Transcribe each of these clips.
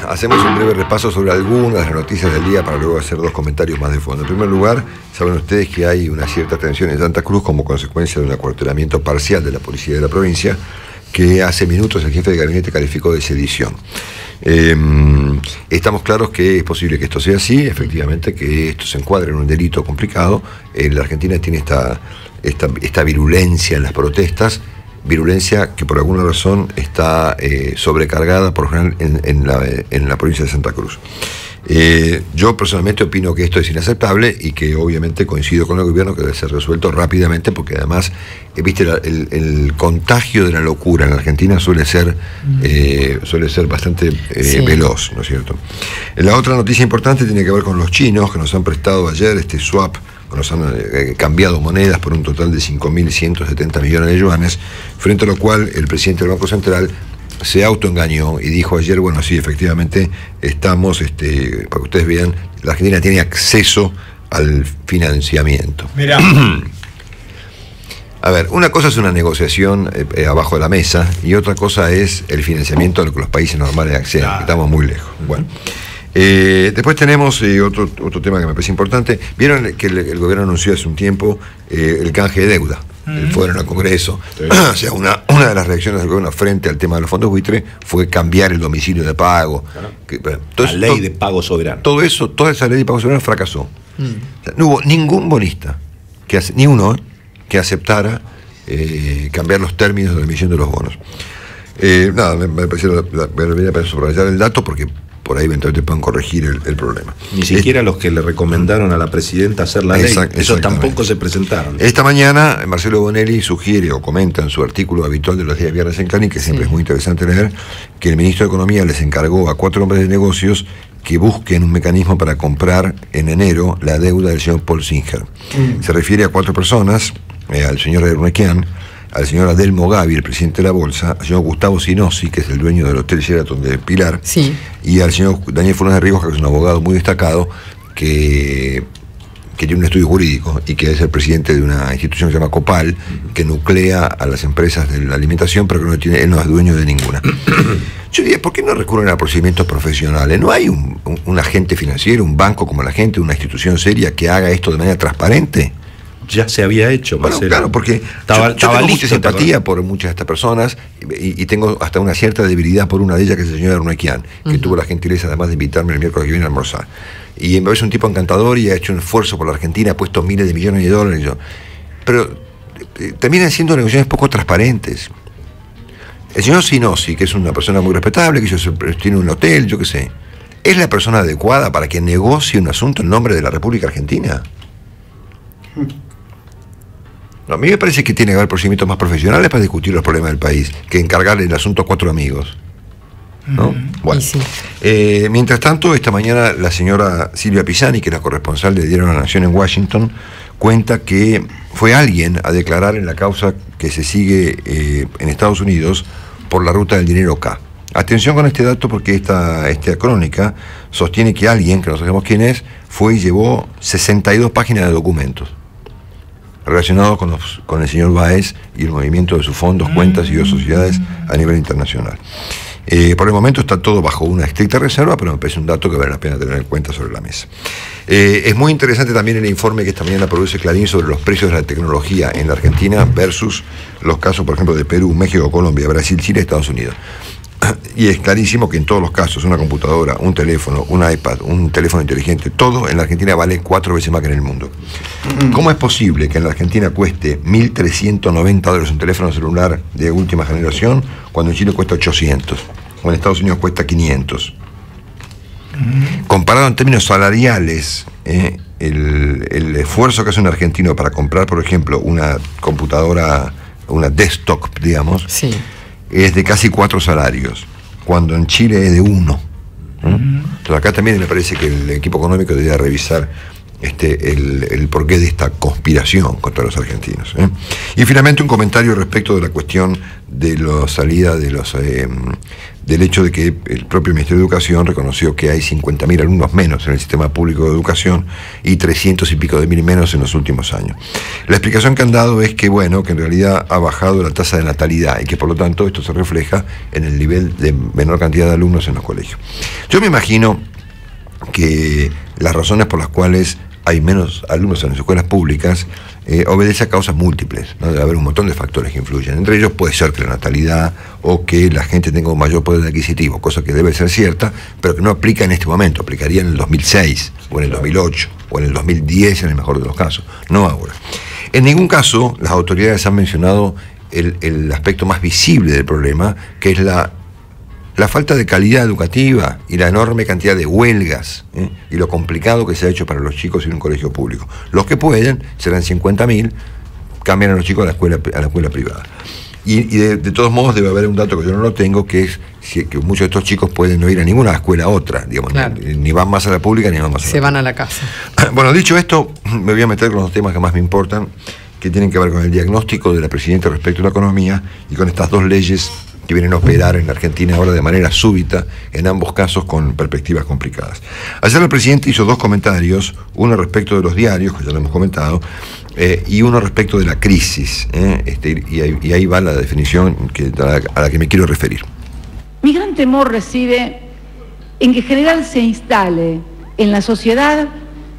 hacemos un breve repaso sobre algunas de las noticias del día para luego hacer dos comentarios más de fondo. En primer lugar, saben ustedes que hay una cierta tensión en Santa Cruz como consecuencia de un acuartelamiento parcial de la policía de la provincia que hace minutos el jefe de gabinete calificó de sedición. Estamos claros que es posible que esto sea así, efectivamente, que esto se encuadre en un delito complicado. La Argentina tiene esta virulencia en las protestas, virulencia que por alguna razón está sobrecargada por lo general en la provincia de Santa Cruz. Yo personalmente opino que esto es inaceptable y que obviamente coincido con el gobierno que debe ser resuelto rápidamente, porque además, viste, el contagio de la locura en la Argentina suele ser bastante veloz, ¿no es cierto? La otra noticia importante tiene que ver con los chinos, que nos han prestado ayer este swap, nos han cambiado monedas por un total de 5.170 millones de yuanes, frente a lo cual el presidente del Banco Central se autoengañó y dijo ayer, bueno, sí, efectivamente estamos, para que ustedes vean, la Argentina tiene acceso al financiamiento. Mirá. A ver, una cosa es una negociación abajo de la mesa y otra cosa es el financiamiento a lo que los países normales acceden. Claro. Estamos muy lejos. Bueno. Después tenemos otro tema que me parece importante. Vieron que el gobierno anunció hace un tiempo el canje de deuda. Fueron al Congreso. Sí. O sea, una de las reacciones del gobierno frente al tema de los fondos buitre fue cambiar el domicilio de pago. Claro. La ley de pago soberano. Todo eso, toda esa ley de pago soberano fracasó. O sea, no hubo ningún bonista, ni uno, que aceptara cambiar los términos de la emisión de los bonos. Nada, me pareció la pena subrayar el dato porque por ahí eventualmente pueden corregir el problema. Ni siquiera los que le recomendaron a la presidenta hacer la ley, esos tampoco se presentaron. Esta mañana Marcelo Bonelli sugiere o comenta en su artículo habitual de los días viernes en Clarín, que siempre es muy interesante leer, que el ministro de Economía les encargó a 4 hombres de negocios que busquen un mecanismo para comprar en enero la deuda del señor Paul Singer. Se refiere a 4 personas, al señor Ernequian, al señor Adelmo Gavi, el presidente de la Bolsa, al señor Gustavo Sinossi, que es el dueño del Hotel Sheraton de Pilar, y al señor Daniel Funes de Rioja, que es un abogado muy destacado, que tiene un estudio jurídico y que es el presidente de una institución que se llama Copal, que nuclea a las empresas de la alimentación, pero que él no es dueño de ninguna. Yo diría, ¿por qué no recurren a procedimientos profesionales? ¿No hay un agente financiero, un banco como la gente, una institución seria que haga esto de manera transparente? Ya se había hecho. Bueno, claro, porque yo tengo mucha simpatía por muchas de estas personas y tengo hasta una cierta debilidad por una de ellas, que es el señor Ernequian, que tuvo la gentileza además de invitarme el miércoles que viene a almorzar. Y me parece un tipo encantador y ha hecho un esfuerzo por la Argentina, ha puesto miles de millones de dólares. Pero terminan siendo negociaciones poco transparentes. El señor Sinossi, que es una persona muy respetable, que tiene un hotel, yo qué sé, ¿es la persona adecuada para que negocie un asunto en nombre de la República Argentina? No, a mí me parece que tiene que haber procedimientos más profesionales para discutir los problemas del país que encargarle el asunto a 4 amigos, ¿no? Bueno, mientras tanto, esta mañana la señora Silvia Pisani, que es la corresponsal de Diario La Nación en Washington, cuenta que fue alguien a declarar en la causa que se sigue en Estados Unidos por la ruta del dinero K. Atención con este dato, porque esta crónica sostiene que alguien, que no sabemos quién es, fue y llevó 62 páginas de documentos relacionados con el señor Báez y el movimiento de sus fondos, cuentas y de sociedades a nivel internacional. Por el momento está todo bajo una estricta reserva, pero me parece un dato que vale la pena tener en cuenta sobre la mesa. Es muy interesante también el informe que esta mañana produce Clarín sobre los precios de la tecnología en la Argentina versus los casos, por ejemplo, de Perú, México, Colombia, Brasil, Chile, Estados Unidos. Y es clarísimo que en todos los casos una computadora, un teléfono, un iPad, un teléfono inteligente, todo en la Argentina vale 4 veces más que en el mundo. ¿Cómo es posible que en la Argentina cueste $1.390 un teléfono celular de última generación cuando en Chile cuesta 800 o en Estados Unidos cuesta 500? Comparado en términos salariales, el esfuerzo que hace un argentino para comprar, por ejemplo, una computadora, una desktop, digamos, es de casi 4 salarios, cuando en Chile es de 1. Entonces acá también me parece que el equipo económico debería revisar el porqué de esta conspiración contra los argentinos. Y finalmente un comentario respecto de la cuestión de la salida de del hecho de que el propio Ministerio de Educación reconoció que hay 50.000 alumnos menos en el sistema público de educación y 300 y pico de mil menos en los últimos años. La explicación que han dado es que, bueno, que en realidad ha bajado la tasa de natalidad y que por lo tanto esto se refleja en el nivel de menor cantidad de alumnos en los colegios. Yo me imagino que las razones por las cuales hay menos alumnos en las escuelas públicas obedece a causas múltiples, ¿no? Debe haber un montón de factores que influyen. Entre ellos puede ser que la natalidad o que la gente tenga un mayor poder adquisitivo, cosa que debe ser cierta, pero que no aplica en este momento, aplicaría en el 2006, o en el 2008, o en el 2010 en el mejor de los casos, no ahora. En ningún caso las autoridades han mencionado el aspecto más visible del problema, que es la falta de calidad educativa y la enorme cantidad de huelgas, y lo complicado que se ha hecho para los chicos ir a un colegio público. Los que pueden, serán 50.000, cambian a los chicos a la escuela privada. Y de todos modos debe haber un dato que yo no lo tengo, que es que muchos de estos chicos pueden no ir a ninguna escuela a otra, digamos, claro. Ni van más a la pública ni van más a la Se van a la casa. Bueno, dicho esto, me voy a meter con los temas que más me importan, que tienen que ver con el diagnóstico de la Presidenta respecto a la economía y con estas dos leyes que vienen a operar en la Argentina ahora de manera súbita, en ambos casos con perspectivas complicadas. Ayer el presidente hizo dos comentarios, uno respecto de los diarios, que ya lo hemos comentado, y uno respecto de la crisis, y ahí va la definición a la que me quiero referir. Mi gran temor reside en que en general se instale en la sociedad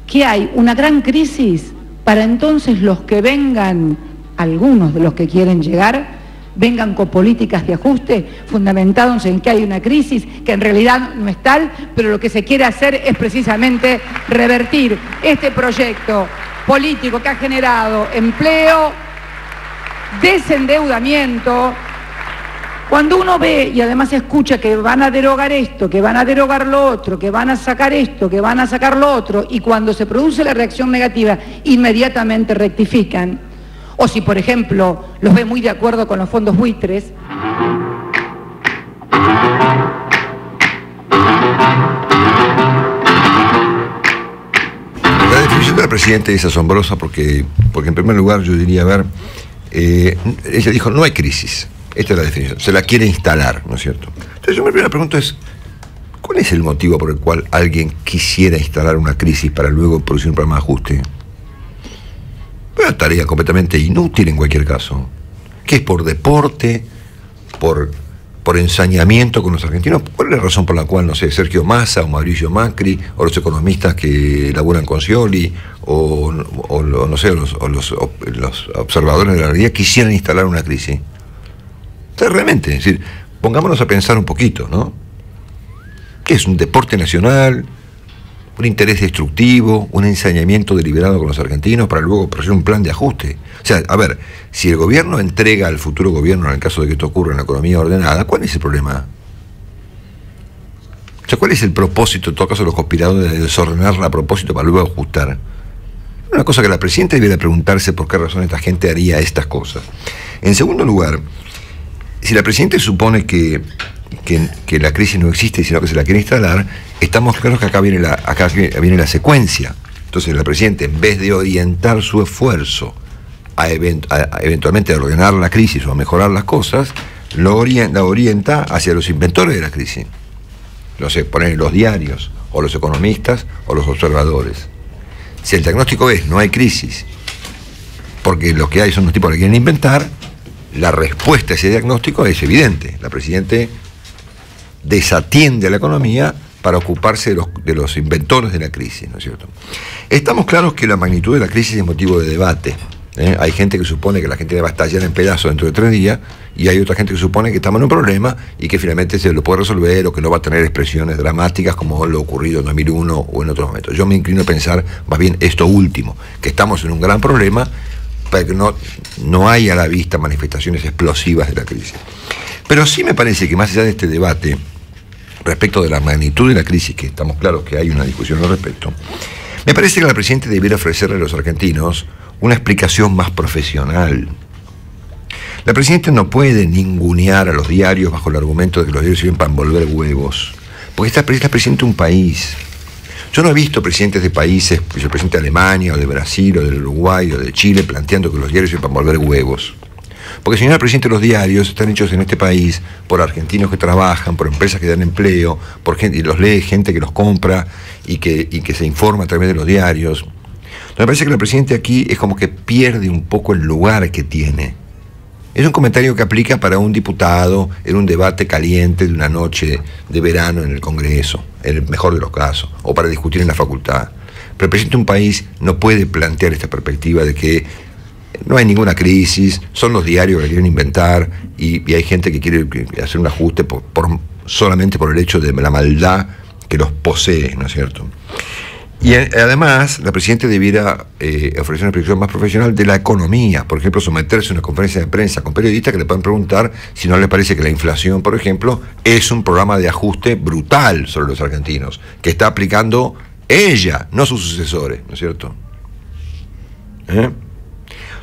que hay una gran crisis para entonces los que vengan, algunos de los que quieren llegar, vengan con políticas de ajuste fundamentados en que hay una crisis que en realidad no es tal, pero lo que se quiere hacer es precisamente revertir este proyecto político que ha generado empleo, desendeudamiento. Cuando uno ve y además escucha que van a derogar esto, que van a derogar lo otro, que van a sacar esto, que van a sacar lo otro, y cuando se produce la reacción negativa, inmediatamente rectifican. O si, por ejemplo, los ve muy de acuerdo con los fondos buitres. La definición del presidente es asombrosa porque en primer lugar yo diría, a ver, ella dijo, no hay crisis. Esta es la definición, se la quiere instalar, ¿no es cierto? Entonces yo mi primera pregunta es, ¿cuál es el motivo por el cual alguien quisiera instalar una crisis para luego producir un programa de ajuste? Una tarea completamente inútil en cualquier caso. ¿Qué es por deporte? ¿Por ensañamiento con los argentinos? ¿Cuál es la razón por la cual, no sé, Sergio Massa o Mauricio Macri o los economistas que laburan con Scioli o no sé, los observadores de la realidad quisieran instalar una crisis? Entonces, realmente, es decir, pongámonos a pensar un poquito, ¿no? ¿Qué es un deporte nacional? ¿Un interés destructivo? ¿Un ensañamiento deliberado con los argentinos para luego hacer un plan de ajuste? O sea, a ver, si el gobierno entrega al futuro gobierno, en el caso de que esto ocurra en la economía ordenada, ¿cuál es el problema? O sea, ¿cuál es el propósito, en todo caso, de los conspiradores de desordenarla a propósito para luego ajustar? Una cosa que la presidenta debiera preguntarse por qué razón esta gente haría estas cosas. En segundo lugar, si la presidenta supone que la crisis no existe, sino que se la quiere instalar, estamos claros que acá viene la secuencia. Entonces la presidenta, en vez de orientar su esfuerzo a eventualmente ordenar la crisis o a mejorar las cosas, la orienta hacia los inventores de la crisis. No sé, poner los diarios, o los economistas, o los observadores. Si el diagnóstico es no hay crisis, porque lo que hay son los tipos que quieren inventar, la respuesta a ese diagnóstico es evidente. La presidenta desatiende a la economía para ocuparse de los inventores de la crisis, ¿no es cierto? Estamos claros que la magnitud de la crisis es motivo de debate. Hay gente que supone que la gente va a estallar en pedazos dentro de 3 días, y hay otra gente que supone que estamos en un problema y que finalmente se lo puede resolver o que no va a tener expresiones dramáticas como lo ocurrido en 2001 o en otros momentos. Yo me inclino a pensar más bien esto último, que estamos en un gran problema, para que no haya a la vista manifestaciones explosivas de la crisis. Pero sí me parece que más allá de este debate respecto de la magnitud de la crisis, que estamos claros que hay una discusión al respecto, me parece que la presidenta debiera ofrecerle a los argentinos una explicación más profesional. La presidenta no puede ningunear a los diarios bajo el argumento de que los diarios sirven para envolver huevos, porque esta presidenta de un país. Yo no he visto presidentes de países, pues el presidente de Alemania, o de Brasil, o del Uruguay, o de Chile, planteando que los diarios sirven para volver huevos. Porque, señor presidente, los diarios están hechos en este país por argentinos que trabajan, por empresas que dan empleo, por gente, y los lee gente que los compra y que se informa a través de los diarios. Entonces, me parece que el presidente aquí es como que pierde un poco el lugar que tiene. Es un comentario que aplica para un diputado en un debate caliente de una noche de verano en el Congreso, en el mejor de los casos, o para discutir en la facultad. Pero el presidente de un país no puede plantear esta perspectiva de que no hay ninguna crisis, son los diarios que quieren inventar y hay gente que quiere hacer un ajuste solamente por el hecho de la maldad que los posee, ¿no es cierto? Y además, la presidenta debiera ofrecer una explicación más profesional de la economía. Por ejemplo, someterse a una conferencia de prensa con periodistas que le puedan preguntar si no les parece que la inflación, por ejemplo, es un programa de ajuste brutal sobre los argentinos, que está aplicando ella, no sus sucesores, ¿no es cierto?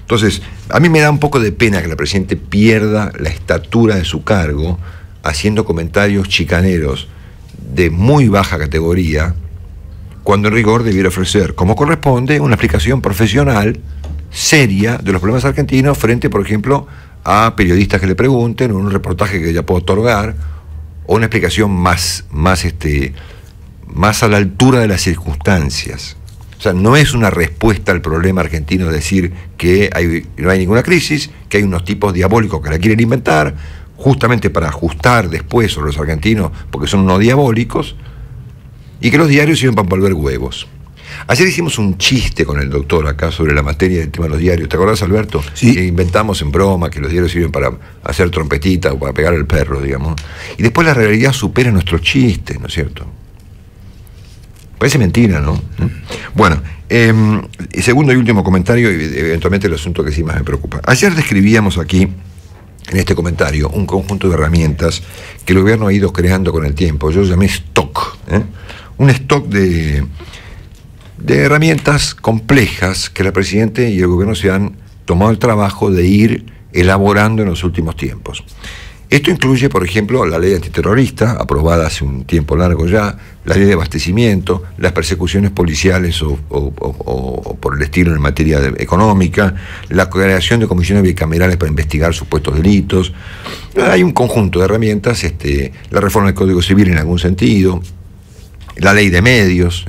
Entonces, a mí me da un poco de pena que la presidenta pierda la estatura de su cargo haciendo comentarios chicaneros de muy baja categoría, cuando en rigor debiera ofrecer, como corresponde, una explicación profesional, seria, de los problemas argentinos frente, por ejemplo, a periodistas que le pregunten, o un reportaje que ella pueda otorgar, o una explicación más a la altura de las circunstancias. O sea, no es una respuesta al problema argentino decir que no hay ninguna crisis, que hay unos tipos diabólicos que la quieren inventar, justamente para ajustar después sobre los argentinos, porque son unos diabólicos, y que los diarios sirven para volver huevos. Ayer hicimos un chiste con el doctor acá sobre la materia del tema de los diarios. ¿Te acordás, Alberto? Sí. Que inventamos en broma que los diarios sirven para hacer trompetita o para pegar al perro, digamos. Y después la realidad supera nuestros chistes, ¿no es cierto? Parece mentira, ¿no? Bueno, segundo y último comentario, y eventualmente el asunto que sí más me preocupa. Ayer describíamos aquí, en este comentario, un conjunto de herramientas que el gobierno ha ido creando con el tiempo. Yo llamé stock, un stock de herramientas complejas que la Presidenta y el gobierno se han tomado el trabajo de ir elaborando en los últimos tiempos. Esto incluye, por ejemplo, la ley antiterrorista, aprobada hace un tiempo largo ya, la ley de abastecimiento, las persecuciones policiales o por el estilo en materia económica, la creación de comisiones bicamerales para investigar supuestos delitos. Hay un conjunto de herramientas, la reforma del Código Civil en algún sentido, la ley de medios,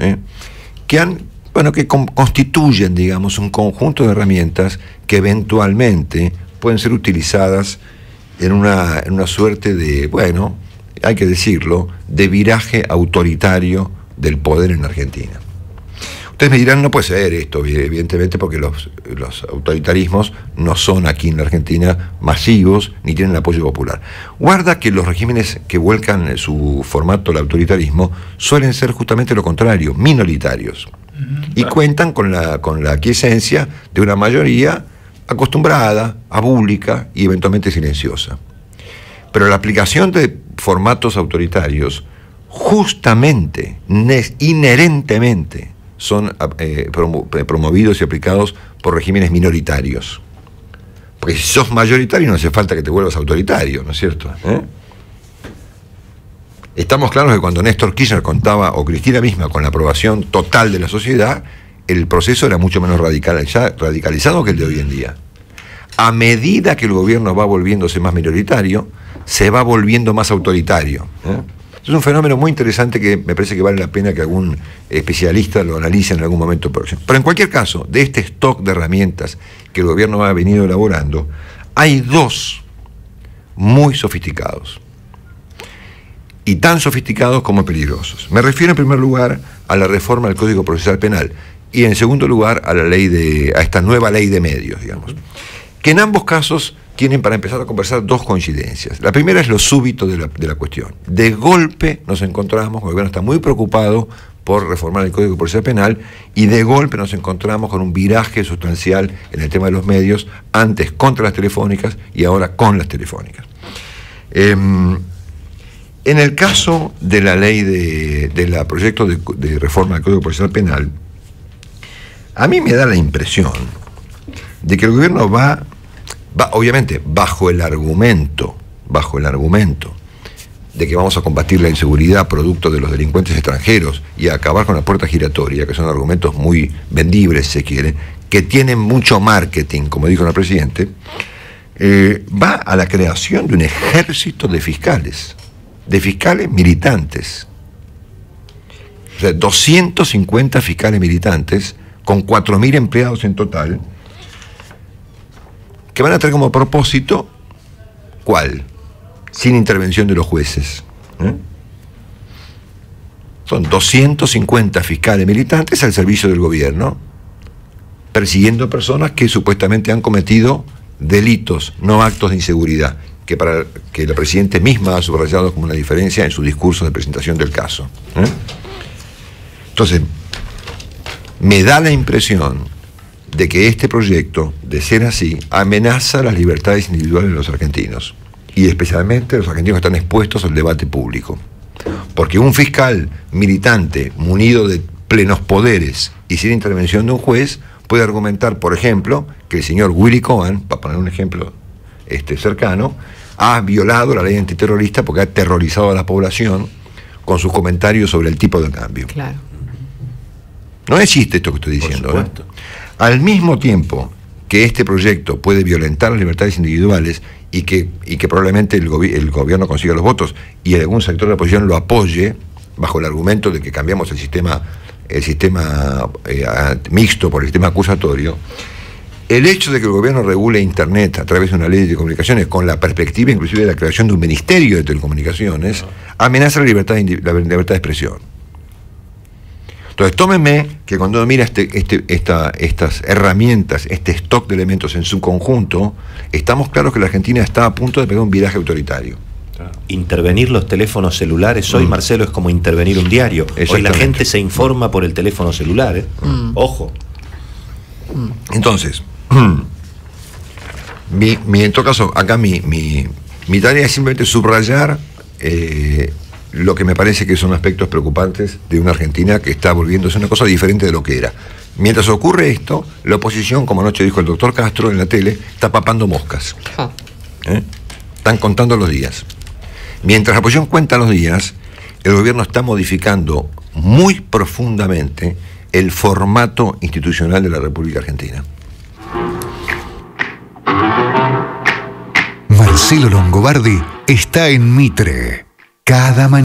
que constituyen, digamos, un conjunto de herramientas que eventualmente pueden ser utilizadas en una suerte de, hay que decirlo, de viraje autoritario del poder en Argentina. Ustedes me dirán, no puede ser esto, evidentemente, porque los autoritarismos no son aquí en la Argentina masivos ni tienen apoyo popular. Guarda que los regímenes que vuelcan su formato al autoritarismo suelen ser justamente lo contrario, minoritarios. Y cuentan con la aquiescencia de una mayoría acostumbrada, abúlica y eventualmente silenciosa. Pero la aplicación de formatos autoritarios justamente, inherentemente, son promovidos y aplicados por regímenes minoritarios. Porque si sos mayoritario no hace falta que te vuelvas autoritario, ¿no es cierto? Estamos claros que cuando Néstor Kirchner contaba, o Cristina misma, con la aprobación total de la sociedad, el proceso era mucho menos radicalizado que el de hoy en día. A medida que el gobierno va volviéndose más minoritario, se va volviendo más autoritario. Es un fenómeno muy interesante que me parece que vale la pena que algún especialista lo analice en algún momento próximo. Pero en cualquier caso, de este stock de herramientas que el gobierno ha venido elaborando, hay dos muy sofisticados. Y tan sofisticados como peligrosos. Me refiero en primer lugar a la reforma del Código Procesal Penal y en segundo lugar a esta nueva ley de medios, digamos. Que en ambos casos tienen, para empezar a conversar, dos coincidencias. La primera es lo súbito de la cuestión. De golpe nos encontramos, el gobierno está muy preocupado por reformar el Código Procesal Penal y de golpe nos encontramos con un viraje sustancial en el tema de los medios, antes contra las telefónicas y ahora con las telefónicas. En el caso de la ley del proyecto de reforma del Código Procesal Penal, a mí me da la impresión de que el gobierno va obviamente bajo el argumento de que vamos a combatir la inseguridad producto de los delincuentes extranjeros y a acabar con la puerta giratoria, que son argumentos muy vendibles, si se quiere, que tienen mucho marketing, como dijo el presidente, va a la creación de un ejército de fiscales militantes. O sea, 250 fiscales militantes, con 4.000 empleados en total, que van a tener como propósito, ¿cuál? Sin intervención de los jueces. Son 250 fiscales militantes al servicio del gobierno, persiguiendo personas que supuestamente han cometido delitos, no actos de inseguridad, que la Presidenta misma ha subrayado como una diferencia en su discurso de presentación del caso. Entonces, me da la impresión de que este proyecto, de ser así, amenaza las libertades individuales de los argentinos, y especialmente los argentinos que están expuestos al debate público. Porque un fiscal militante, munido de plenos poderes y sin intervención de un juez, puede argumentar, por ejemplo, que el señor Willy Cohen, para poner un ejemplo cercano, ha violado la ley antiterrorista porque ha aterrorizado a la población con sus comentarios sobre el tipo de cambio. Claro. No existe esto que estoy diciendo. Por supuesto. Al mismo tiempo que este proyecto puede violentar las libertades individuales y que probablemente el gobierno consiga los votos y algún sector de la oposición lo apoye bajo el argumento de que cambiamos el sistema mixto por el sistema acusatorio, el hecho de que el gobierno regule Internet a través de una ley de comunicaciones con la perspectiva inclusive de la creación de un ministerio de telecomunicaciones amenaza la libertad de expresión. Entonces, tómenme que cuando uno mira estas herramientas, este stock de elementos en su conjunto, estamos claros que la Argentina está a punto de pegar un viraje autoritario. Intervenir los teléfonos celulares hoy, Marcelo, es como intervenir un diario. Hoy la gente se informa por el teléfono celular, Ojo. Entonces, en todo caso, acá mi tarea es simplemente subrayar lo que me parece que son aspectos preocupantes de una Argentina que está volviéndose una cosa diferente de lo que era. Mientras ocurre esto, la oposición, como anoche dijo el doctor Castro en la tele, está papando moscas. Están contando los días. Mientras la oposición cuenta los días, el gobierno está modificando muy profundamente el formato institucional de la República Argentina. Marcelo Longobardi está en Mitre. Cada mañana.